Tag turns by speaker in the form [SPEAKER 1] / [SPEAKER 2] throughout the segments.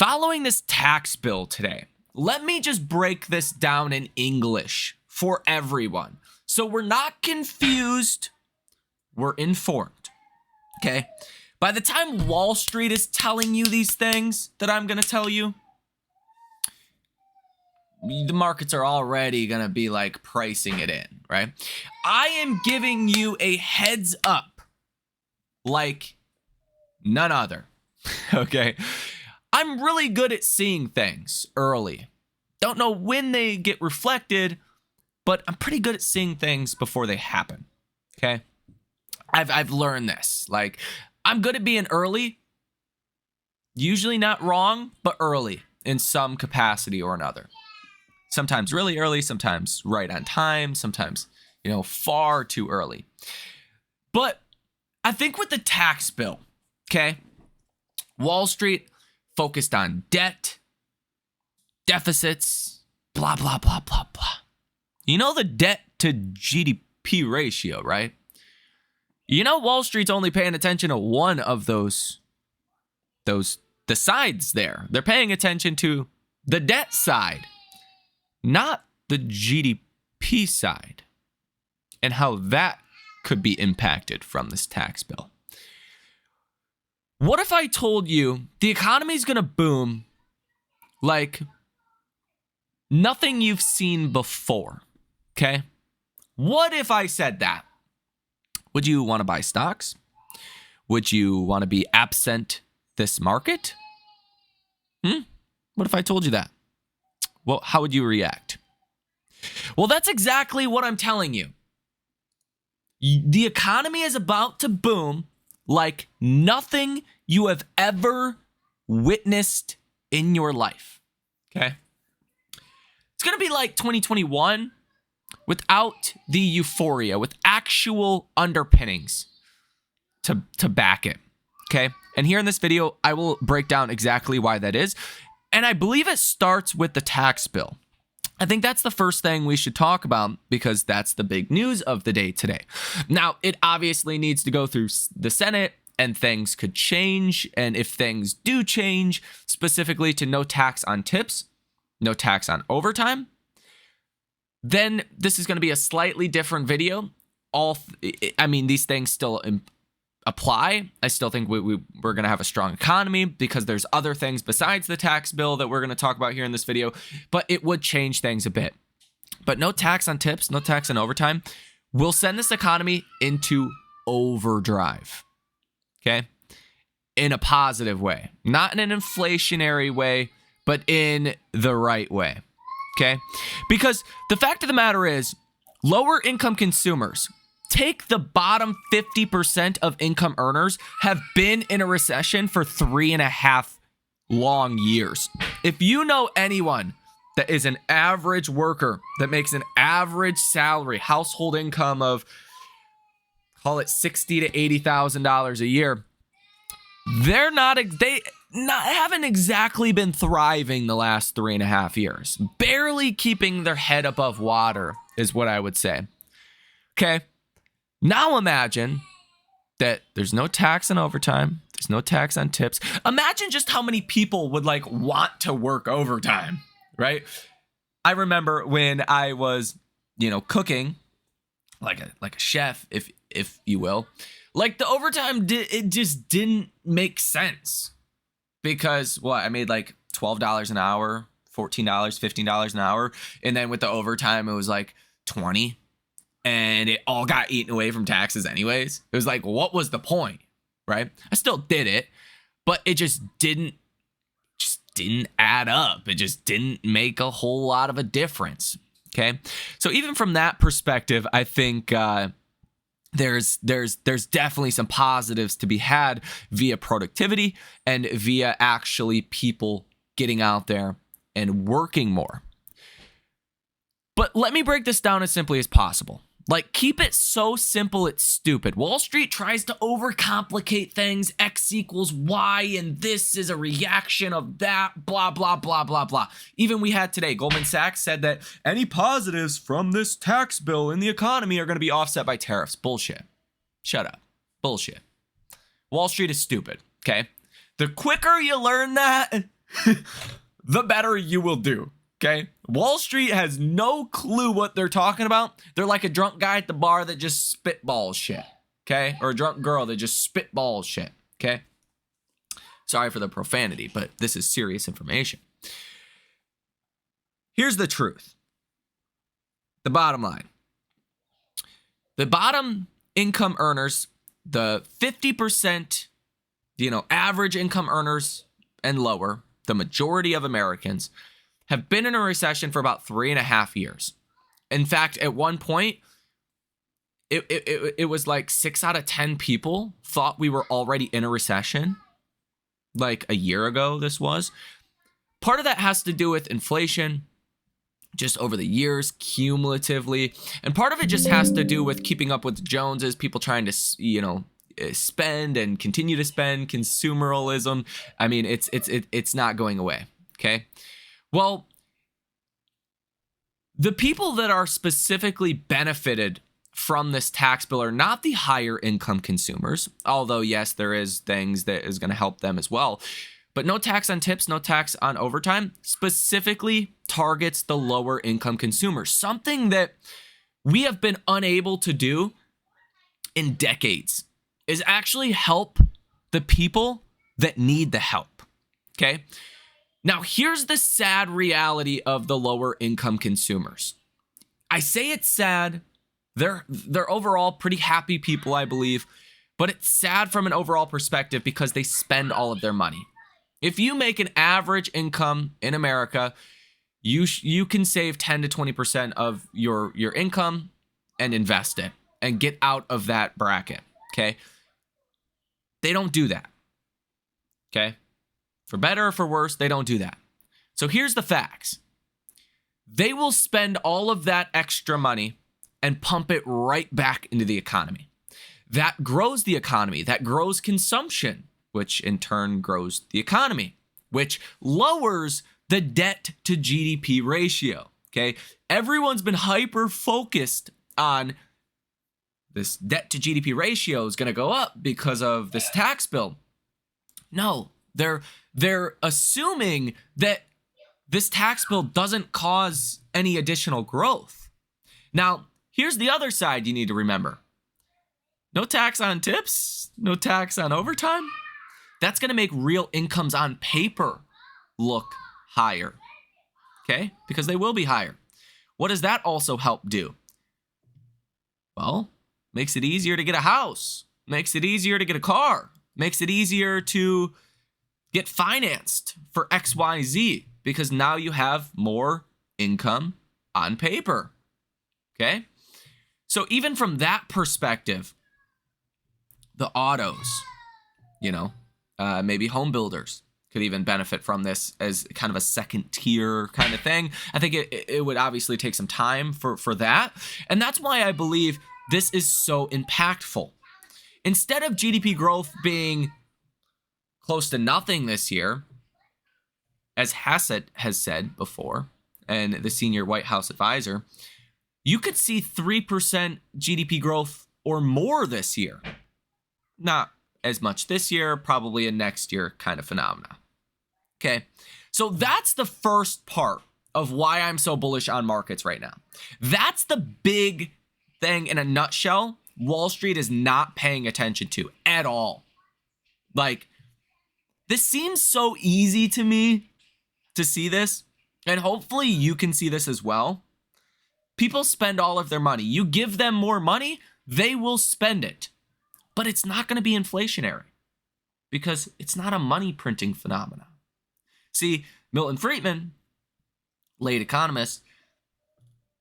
[SPEAKER 1] Following this tax bill today, let me just break this down in English for everyone. So we're not confused, we're informed, okay? By the time Wall Street is telling you these things that I'm gonna tell you, the markets are already gonna be like pricing it in, right? I am giving you a heads up like none other, okay? I'm really good at seeing things early. Don't know when they get reflected, but I'm pretty good at seeing things before they happen, okay? I've learned this. Like, I'm good at being early. Usually not wrong, but early in some capacity or another. Sometimes really early, sometimes right on time, sometimes, far too early. But I think with the tax bill, okay, Wall Street focused on debt, deficits, blah, blah, blah, blah, blah. You know the debt to GDP ratio, right? You know Wall Street's only paying attention to one of the sides there. They're paying attention to the debt side, not the GDP side, and how that could be impacted from this tax bill. What if I told you the economy's going to boom like nothing you've seen before, okay? What if I said that? Would you want to buy stocks? Would you want to be absent this market? What if I told you that? Well, how would you react? Well, that's exactly what I'm telling you. The economy is about to boom like nothing you have ever witnessed in your life, okay? It's going to be like 2021 without the euphoria, with actual underpinnings to back it, okay? And here in this video, I will break down exactly why that is. And I believe it starts with the tax bill. I think that's the first thing we should talk about because that's the big news of the day today. Now, it obviously needs to go through the Senate and things could change. And if things do change, specifically to no tax on tips, no tax on overtime, then this is going to be a slightly different video. These things still apply. I still think we're going to have a strong economy because there's other things besides the tax bill that we're going to talk about here in this video, but it would change things a bit. But no tax on tips, no tax on overtime will send this economy into overdrive, okay? In a positive way, not in an inflationary way, but in the right way, okay? Because the fact of the matter is, lower income consumers, take the bottom 50% of income earners, have been in a recession for 3.5 long years. If you know anyone that is an average worker that makes an average salary, household income of, call it $60,000 to $80,000 a year, they haven't exactly been thriving the last 3.5 years. Barely keeping their head above water is what I would say. Okay. Now imagine that there's no tax on overtime. There's no tax on tips. Imagine just how many people would want to work overtime, right? I remember when I was, cooking like a chef, if you will, the overtime it just didn't make sense because I made $12 an hour, $14, $15 an hour. And then with the overtime, it was $20. And it all got eaten away from taxes anyways. It was what was the point, right? I still did it, but it just didn't add up. It just didn't make a whole lot of a difference, okay? So even from that perspective, I think there's definitely some positives to be had via productivity and via actually people getting out there and working more. But let me break this down as simply as possible. Keep it so simple, it's stupid. Wall Street tries to overcomplicate things. X equals Y, and this is a reaction of that, blah, blah, blah, blah, blah. Even we had today, Goldman Sachs said that any positives from this tax bill in the economy are going to be offset by tariffs. Bullshit. Shut up. Bullshit. Wall Street is stupid, okay? The quicker you learn that, the better you will do. Okay. Wall Street has no clue what they're talking about. They're like a drunk guy at the bar that just spitballs shit. Okay. Or a drunk girl that just spitballs shit. Okay. Sorry for the profanity, but this is serious information. Here's the truth. The bottom line. The bottom income earners, the 50%, average income earners and lower, the majority of Americans have been in a recession for about 3.5 years. In fact, at one point, it was like 6 out of 10 people thought we were already in a recession. Like a year ago, this was. Part of that has to do with inflation, just over the years, cumulatively. And part of it just has to do with keeping up with the Joneses, people trying to, spend and continue to spend, consumerism. I mean, it's not going away, okay? Well, the people that are specifically benefited from this tax bill are not the higher income consumers, although yes, there is things that is going to help them as well. But no tax on tips, no tax on overtime specifically targets the lower income consumers, something that we have been unable to do in decades, is actually help the people that need the help. Okay. Now, here's the sad reality of the lower income consumers. I say it's sad. They're overall pretty happy people, I believe, but it's sad from an overall perspective because they spend all of their money. If you make an average income in America, you can save 10 to 20% of your income and invest it and get out of that bracket, okay? They don't do that, okay? For better or for worse, they don't do that. So here's the facts. They will spend all of that extra money and pump it right back into the economy. That grows the economy. That grows consumption, which in turn grows the economy, which lowers the debt to GDP ratio, okay? Everyone's been hyper-focused on this debt to GDP ratio is going to go up because of this tax bill. No, they're assuming that this tax bill doesn't cause any additional growth. Now, here's the other side you need to remember. No tax on tips, no tax on overtime. That's going to make real incomes on paper look higher, okay? Because they will be higher. What does that also help do? Well, makes it easier to get a house, makes it easier to get a car, makes it easier to get financed for XYZ because now you have more income on paper, okay? So even from that perspective, the autos, maybe home builders could even benefit from this as kind of a second tier kind of thing. I think it would obviously take some time for that. And that's why I believe this is so impactful. Instead of GDP growth being close to nothing this year, as Hassett has said before, and the senior White House advisor, you could see 3% GDP growth or more this year. Not as much this year, probably a next year kind of phenomena. Okay, so that's the first part of why I'm so bullish on markets right now. That's the big thing in a nutshell Wall Street is not paying attention to at all. Like, this seems so easy to me to see this, and hopefully you can see this as well. People spend all of their money. You give them more money, they will spend it. But it's not going to be inflationary because it's not a money printing phenomenon. See, Milton Friedman, late economist,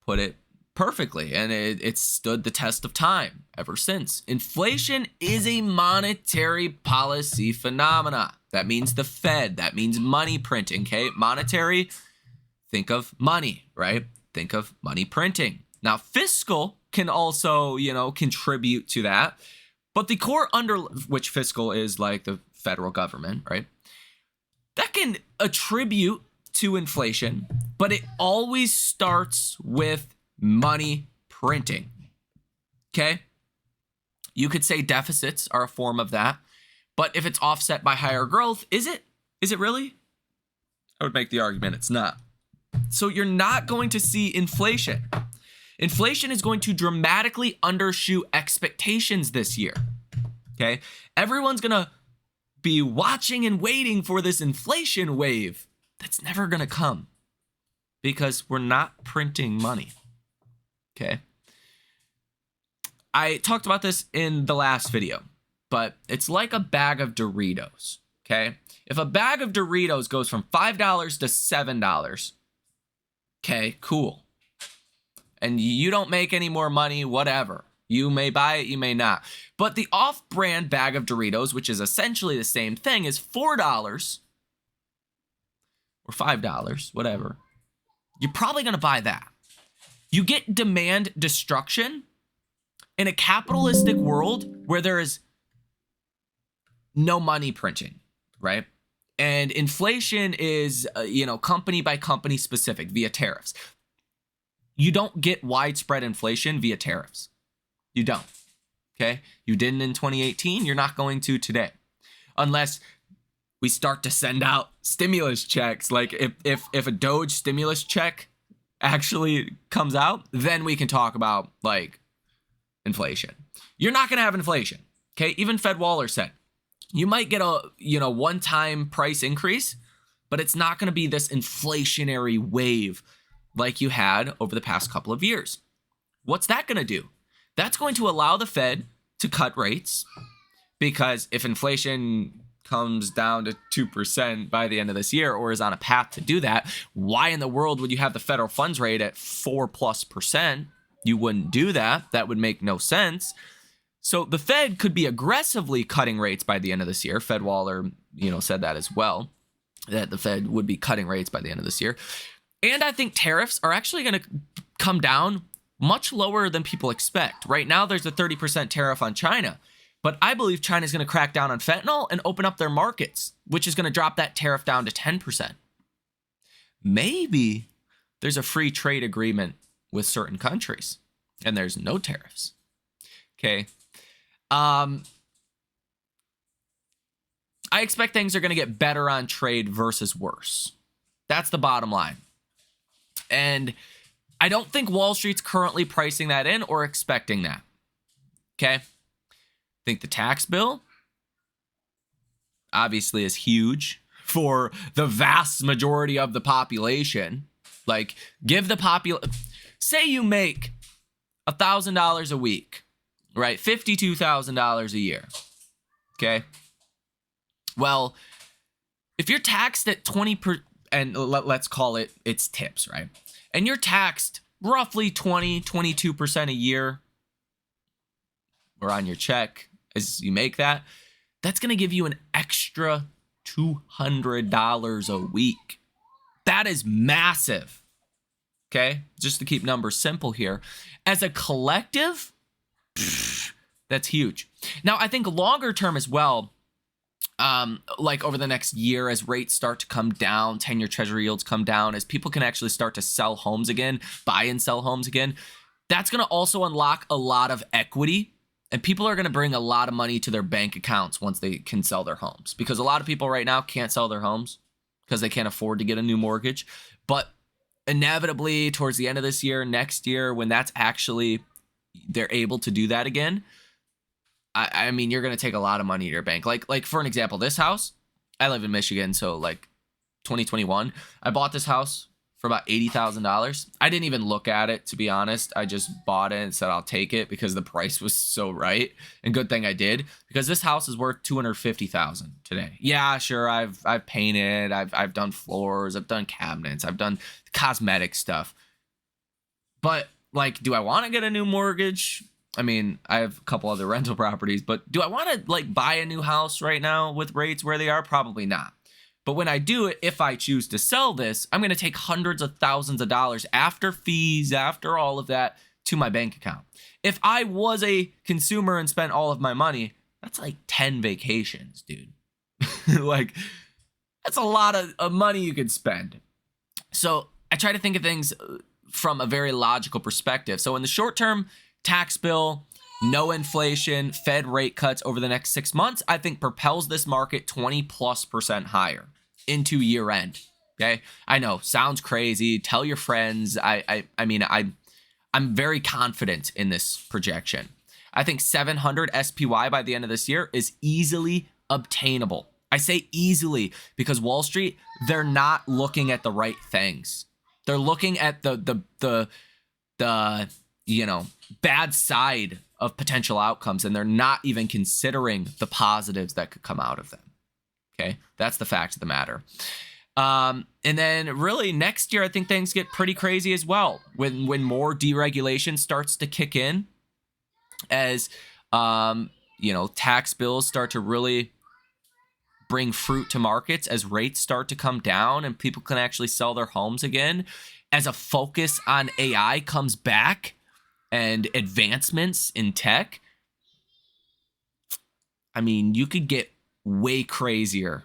[SPEAKER 1] put it perfectly, and it stood the test of time ever since. Inflation is a monetary policy phenomena. That means the Fed. That means money printing, okay? Monetary, think of money, right? Think of money printing. Now, fiscal can also, contribute to that. But the core which fiscal is like the federal government, right? That can attribute to inflation, but it always starts with money printing, okay? You could say deficits are a form of that, but if it's offset by higher growth, is it? Is it really? I would make the argument it's not. So you're not going to see inflation. Inflation is going to dramatically undershoot expectations this year. Okay? Everyone's going to be watching and waiting for this inflation wave that's never going to come because we're not printing money. Okay? I talked about this in the last video, but it's like a bag of Doritos. Okay? If a bag of Doritos goes from $5 to $7, okay, cool. And you don't make any more money, whatever. You may buy it, you may not. But the off-brand bag of Doritos, which is essentially the same thing, is $4 or $5, whatever. You're probably going to buy that. You get demand destruction in a capitalistic world where there is no money printing, right? And inflation is, company by company specific via tariffs. You don't get widespread inflation via tariffs. You don't. Okay? You didn't in 2018. You're not going to today. Unless we start to send out stimulus checks. Like if a Doge stimulus check actually comes out, then we can talk about like inflation. You're not going to have inflation. Okay? Even Fed Waller said, you might get a, one-time price increase, but it's not going to be this inflationary wave like you had over the past couple of years. What's that going to do? That's going to allow the Fed to cut rates, because if inflation comes down to 2% by the end of this year, or is on a path to do that, why in the world would you have the federal funds rate at 4+%? You wouldn't do that. That would make no sense. So the Fed could be aggressively cutting rates by the end of this year. Fed Waller, said that as well, that the Fed would be cutting rates by the end of this year. And I think tariffs are actually going to come down much lower than people expect. Right now, there's a 30% tariff on China, but I believe China is going to crack down on fentanyl and open up their markets, which is going to drop that tariff down to 10%. Maybe there's a free trade agreement with certain countries and there's no tariffs. Okay. I expect things are going to get better on trade versus worse. That's the bottom line. And I don't think Wall Street's currently pricing that in or expecting that. Okay? I think the tax bill obviously is huge for the vast majority of the population. Like, say you make $1,000 a week, right? $52,000 a year. Okay? Well, if you're taxed at 20%, and let's call it's tips, right? And you're taxed roughly 22% a year, or on your check as you make that, that's going to give you an extra $200 a week. That is massive. Okay? Just to keep numbers simple here. As a collective, that's huge. Now, I think longer term as well, like over the next year, as rates start to come down, 10-year treasury yields come down, as people can actually start to sell homes again, buy and sell homes again, that's going to also unlock a lot of equity, and people are going to bring a lot of money to their bank accounts once they can sell their homes, because a lot of people right now can't sell their homes because they can't afford to get a new mortgage. But inevitably, towards the end of this year, next year, when that's actually, they're able to do that again, I mean, you're going to take a lot of money to your bank. Like for an example, this house, I live in Michigan, so like 2021, I bought this house for about $80,000. I didn't even look at it, to be honest. I just bought it and said I'll take it because the price was so right. And good thing I did, because this house is worth $250,000 today. Yeah, sure, I've painted, I've done floors, I've done cabinets, I've done cosmetic stuff. But like, do I want to get a new mortgage? I mean, I have a couple other rental properties, but do I want to like buy a new house right now with rates where they are? Probably not. But when I do it, if I choose to sell this, I'm going to take hundreds of thousands of dollars after fees, after all of that, to my bank account. If I was a consumer and spent all of my money, that's like 10 vacations, dude. Like, that's a lot of money you could spend. So I try to think of things from a very logical perspective. So in the short term, tax bill, no inflation, Fed rate cuts over the next 6 months, I think propels this market 20+% higher into year end, Okay, I know, sounds crazy. Tell your friends. I'm very confident in this projection. I think 700 SPY by the end of this year is easily obtainable. I say easily because Wall Street, they're not looking at the right things. They're looking at the bad side of potential outcomes, and they're not even considering the positives that could come out of them. Okay, that's the fact of the matter. And then really next year, I think things get pretty crazy as well when more deregulation starts to kick in, as tax bills start to really bring fruit to markets, as rates start to come down and people can actually sell their homes again, as a focus on AI comes back and advancements in tech. I mean, you could get way crazier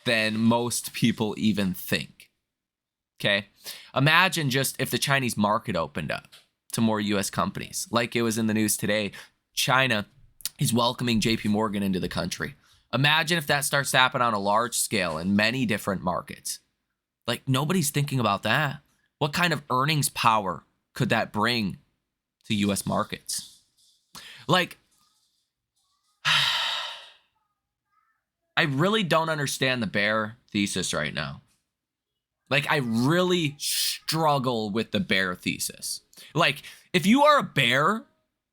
[SPEAKER 1] than most people even think. Okay? Imagine just if the Chinese market opened up to more US companies. Like it was in the news today, China is welcoming JP Morgan into the country. Imagine if that starts to happen on a large scale in many different markets. Like, nobody's thinking about that. What kind of earnings power could that bring to US markets? Like, I really don't understand the bear thesis right now. Like, I really struggle with the bear thesis. Like, if you are a bear,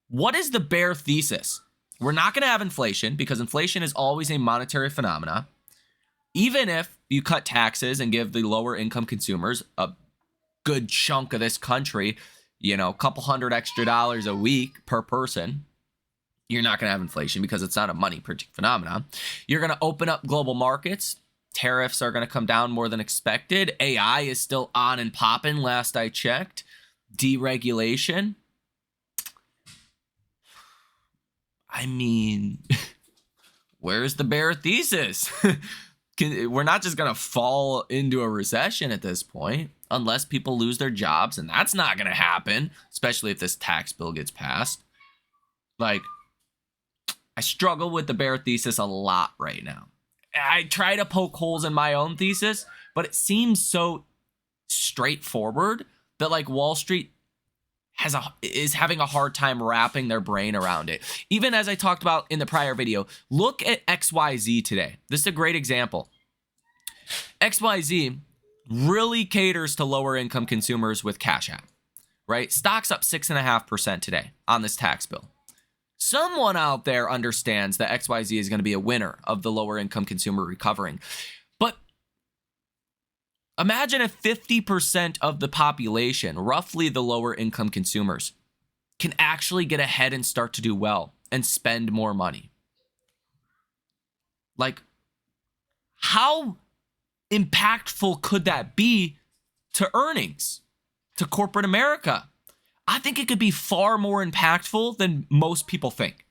[SPEAKER 1] what is the bear thesis? We're not going to have inflation because inflation is always a monetary phenomena. Even if you cut taxes and give the lower income consumers a good chunk of this country, a couple $100 extra a week per person, you're not going to have inflation because it's not a money phenomena. You're going to open up global markets. Tariffs are going to come down more than expected. AI is still on and popping last I checked. Deregulation. I mean, where's the bear thesis? We're not just going to fall into a recession at this point unless people lose their jobs, and that's not going to happen, especially if this tax bill gets passed. Like, I struggle with the bear thesis a lot right now. I try to poke holes in my own thesis, but it seems so straightforward that like Wall Street is having a hard time wrapping their brain around it. Even as I talked about in the prior video, look at XYZ today. This is a great example. XYZ really caters to lower income consumers with Cash App, right? Stock's up 6.5% today on this tax bill. Someone out there understands that XYZ is going to be a winner of the lower income consumer recovering. But imagine if 50% of the population, roughly the lower income consumers, can actually get ahead and start to do well and spend more money. Like, how impactful could that be to earnings, to corporate America? I think it could be far more impactful than most people think.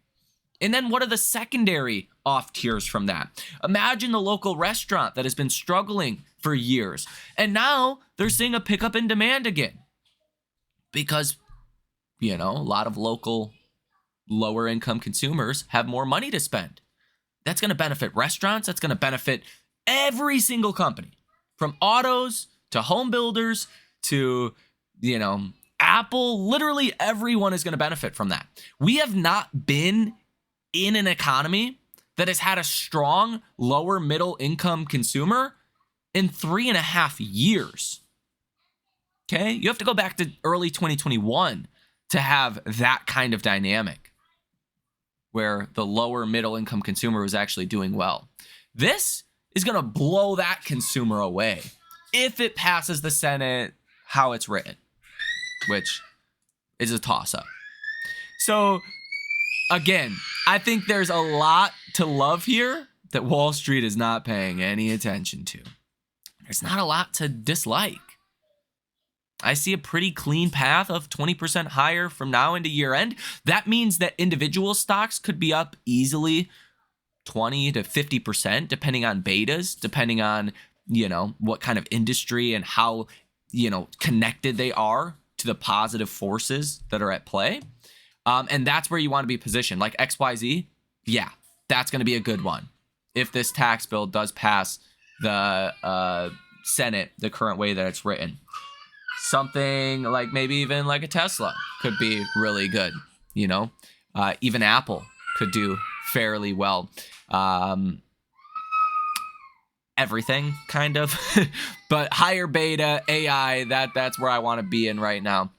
[SPEAKER 1] And then what are the secondary off tiers from that? Imagine the local restaurant that has been struggling for years, and now they're seeing a pickup in demand again because, a lot of local lower income consumers have more money to spend. That's going to benefit restaurants. That's going to benefit every single company, from autos to home builders to, Apple. Literally everyone is going to benefit from that. We have not been in an economy that has had a strong lower middle income consumer in 3.5 years. Okay? You have to go back to early 2021 to have that kind of dynamic where the lower middle income consumer was actually doing well. This is going to blow that consumer away if it passes the Senate how it's written, which is a toss-up. So, again, I think there's a lot to love here that Wall Street is not paying any attention to. There's not a lot to dislike. I see a pretty clean path of 20% higher from now into year end. That means that individual stocks could be up easily 20 to 50%, depending on betas, depending on, what kind of industry and how, connected they are to the positive forces that are at play. And that's where you want to be positioned. Like XYZ, yeah, that's going to be a good one. If this tax bill does pass, the Senate the current way that it's written. Something like maybe even like a Tesla could be really good, you know. Even Apple could do fairly well. Everything kind of, but higher beta AI, that's where I want to be in right now,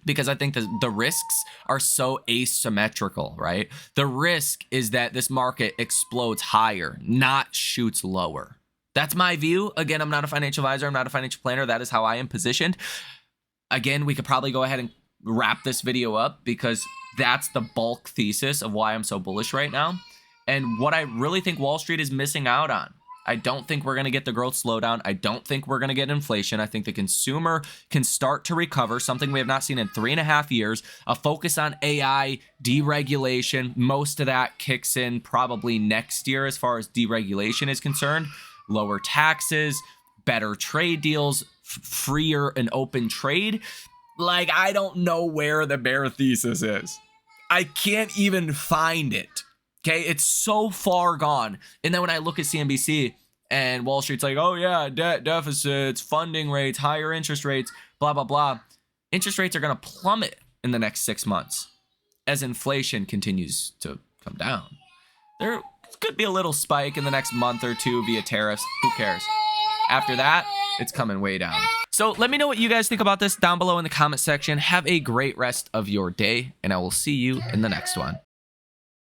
[SPEAKER 1] because I think the risks are so asymmetrical, right? The risk is that this market explodes higher, not shoots lower. That's my view. Again, I'm not a financial advisor. I'm not a financial planner. That is how I am positioned. Again, we could probably go ahead and wrap this video up, because that's the bulk thesis of why I'm so bullish right now, and what I really think Wall Street is missing out on. I don't think we're going to get the growth slowdown. I don't think we're going to get inflation. I think the consumer can start to recover, something we have not seen in 3.5 years. A focus on AI, deregulation. Most of that kicks in probably next year as far as deregulation is concerned. Lower taxes, better trade deals, freer and open trade. Like, I don't know where the bear thesis is. I can't even find it. Okay, it's so far gone. And then when I look at CNBC and Wall Street's like, oh yeah, debt deficits, funding rates, higher interest rates, blah, blah, blah. Interest rates are going to plummet in the next 6 months as inflation continues to come down. There could be a little spike in the next month or two via tariffs. Who cares? After that, it's coming way down. So let me know what you guys think about this down below in the comment section. Have a great rest of your day, and I will see you in the next one.